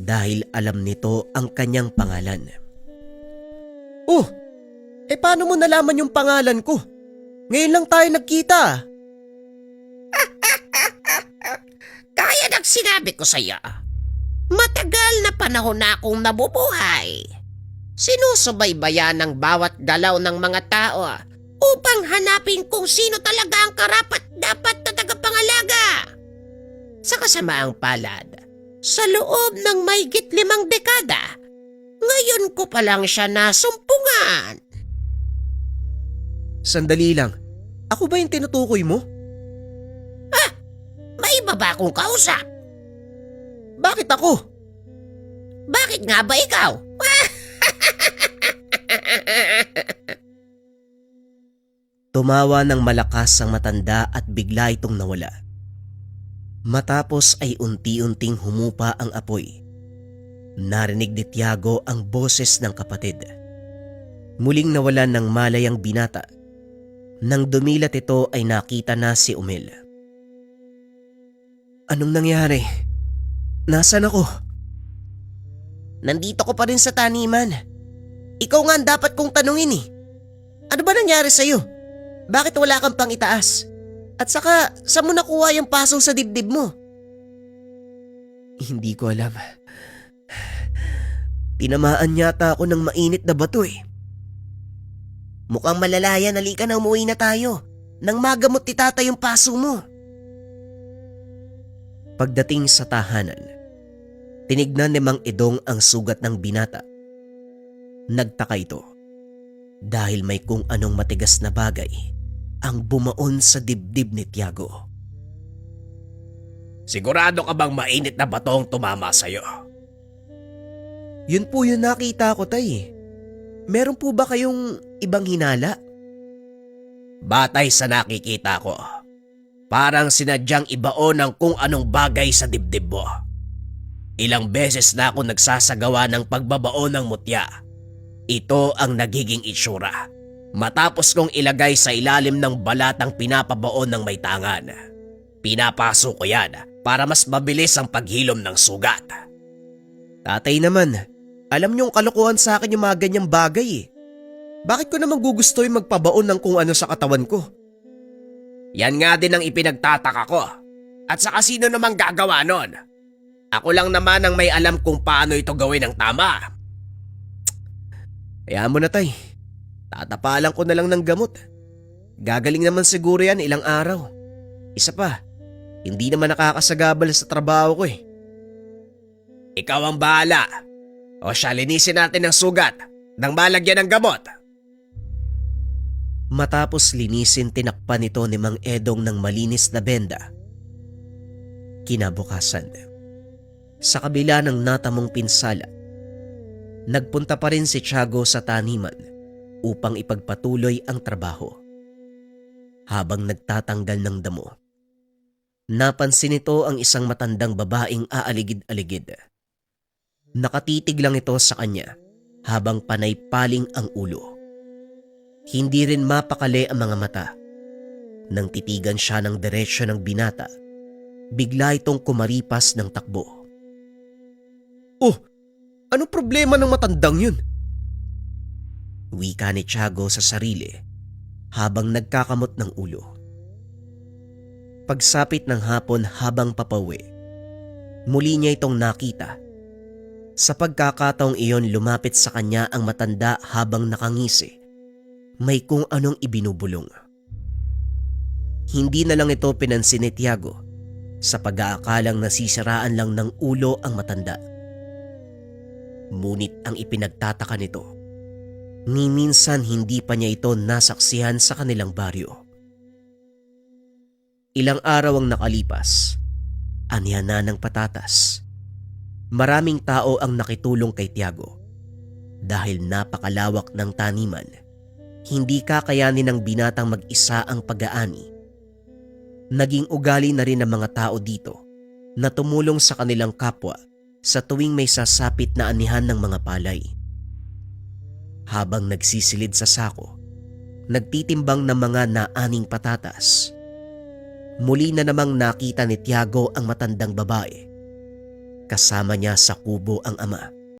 dahil alam nito ang kanyang pangalan. Oh, paano mo nalaman yung pangalan ko? Ngayon lang tayo nagkita. Kaya ng sinabi ko sa'yo, matagal na panahon na akong nabubuhay. Sinusubaybayan ang bawat galaw ng mga tao upang hanapin kung sino talaga ang karapat dapat na tagapangalaga. Sa kasamaang palad, sa loob ng mahigit 5 dekada, ngayon ko pa lang siya nasumpungan. Sandali lang, ako ba yung tinutukoy mo? May iba ba akong kausap? Bakit ako? Bakit nga ba ikaw? Tumawa ng malakas ang matanda at bigla itong nawala. Matapos ay unti-unting humupa ang apoy. Narinig ni Tiago ang boses ng kapatid. Muling nawalan ng malay ang binata. Nang dumilat ito ay nakita na si Umel. Anong nangyari? Nasaan ako? Nandito ko pa rin sa taniman. Ikaw nga ang dapat kong tanungin eh. Ano ba nangyari sa'yo? Bakit wala kang pang itaas? At saka, saan mo nakuha yung pasong sa dibdib mo? Hindi ko alam. Tinamaan yata ako ng mainit na bato eh. Mukhang malalaya, halika na, umuwi na tayo. Nang magamot ni tata yung paso mo. Pagdating sa tahanan, tinignan ni Mang Edong ang sugat ng binata. Nagtaka ito dahil may kung anong matigas na bagay ang bumaon sa dibdib ni Tiago. Sigurado ka bang mainit na batong tumama sa'yo? Yun po yung nakita ko, tay. Meron po ba kayong ibang hinala? Batay sa nakikita ko, parang sinadyang ibaon ng kung anong bagay sa dibdib mo. Ilang beses na ako nagsasagawa ng pagbabaon ng mutya. Ito ang nagiging itsura matapos kong ilagay sa ilalim ng balatang pinapabaon ng may tangan. Pinapaso ko yan para mas mabilis ang paghilom ng sugat. Tatay naman, alam niyong kalokohan sa akin yung mga ganyang bagay eh. Bakit ko naman gugustuhin magpabaon ng kung ano sa katawan ko? Yan nga din ang ipinagtataka ko. At saka sino namang gagawa nun? Ako lang naman ang may alam kung paano ito gawin ng tama. Kaya mo na, tay. Tatapalan ko na lang ng gamot. Gagaling naman siguro yan ilang araw. Isa pa, hindi naman nakakasagabal sa trabaho ko eh. Ikaw ang bahala. O siya, linisin natin ang sugat nang malagyan ng gamot. Matapos linisin, tinakpan ito ni Mang Edong ng malinis na benda. Kinabukasan, sa kabila ng natamong pinsala, nagpunta pa rin si Tiago sa taniman upang ipagpatuloy ang trabaho. Habang nagtatanggal ng damo, napansin nito ang isang matandang babaeng aaligid-aligid. Nakatitig lang ito sa kanya habang panay-paling ang ulo. Hindi rin mapakali ang mga mata. Nang titigan siya ng diretsyo ng binata, bigla itong kumaripas ng takbo. Oh, anong problema ng matandang yun? Wika ni Tiago sa sarili habang nagkakamot ng ulo. Pagsapit ng hapon habang papauwi, muli niya itong nakita. Sa pagkakataong iyon, lumapit sa kanya ang matanda habang nakangisi. May kung anong ibinubulong. Hindi na lang ito pinansin ni Tiago sa pag-aakalang nasisiraan lang ng ulo ang matanda. Ngunit ang ipinagtataka nito, ni minsan hindi pa niya ito nasaksihan sa kanilang baryo. Ilang araw ang nakalipas, anihan na ng patatas. Maraming tao ang nakitulong kay Tiago. Dahil napakalawak ng taniman, hindi kakayanin ng binatang mag-isa ang pag-aani. Naging ugali na rin ng mga tao dito na tumulong sa kanilang kapwa sa tuwing may sasapit na anihan ng mga palay. Habang nagsisilid sa sako, nagtitimbang ng mga naaning patatas. Muli na namang nakita ni Tiago ang matandang babae. kasama niya sa kubo ang ama.